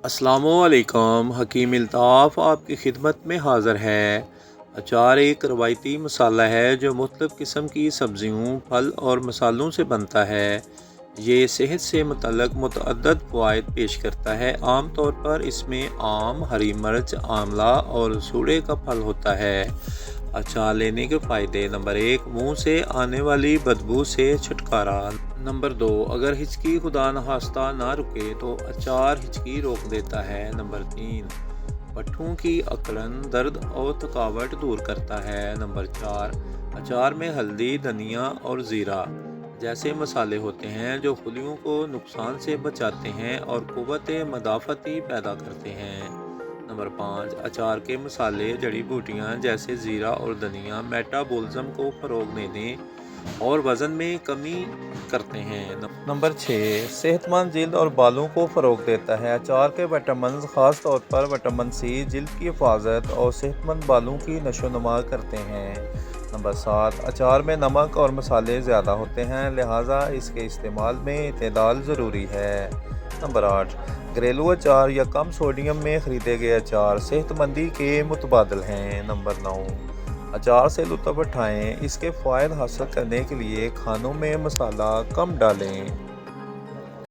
अस्सलामु अलैकुम। हकीम अल्ताफ़ आपकी खिदमत में हाज़िर है। अचार एक रवायती मसाला है जो मुख्तलिफ़ किस्म की सब्ज़ियों, फल और मसालों से बनता है। ये सेहत से मुतल्लक़ मुतअद्दिद फ़वाइद पेश करता है। आम तौर पर इसमें आम, हरी मिर्च, आंवला और सूड़े का फल होता है। अचार लेने के फ़ायदे। नंबर 1, मुंह से आने वाली बदबू से छुटकारा। नंबर 2, अगर हिचकी खुदा नखास्ता ना रुके तो अचार हिचकी रोक देता है। नंबर 3, पट्ठों की अकड़न, दर्द और थकावट दूर करता है। नंबर 4, अचार में हल्दी, धनिया और ज़ीरा जैसे मसाले होते हैं जो खुलियों को नुकसान से बचाते हैं और क़ुव्वत मदाफ़ती पैदा करते हैं। नंबर 5, अचार के मसाले, जड़ी बूटियाँ जैसे ज़ीरा और धनिया मेटाबॉलिज़्म को फ़रोग़ देने और वज़न में कमी करते हैं। नंबर 6, सेहतमंद जिल्द और बालों को फ़रोग़ देता है। अचार के विटामिन ख़ास तौर पर विटामिन सी जिल्द की हिफाजत और सेहतमंद बालों की नशोनुमा करते हैं। नंबर 7, अचार में नमक और मसाले ज़्यादा होते हैं, लिहाजा इसके इस्तेमाल में इत्तेदाल ज़रूरी है। नंबर 8, घरेलू अचार या कम सोडियम में ख़रीदे गए अचार सेहतमंदी के मुतबादिल हैं। नंबर 9, अचार से लुत्फ़ उठाएँ। इसके फ़वाइद हासिल करने के लिए खानों में मसाला कम डालें।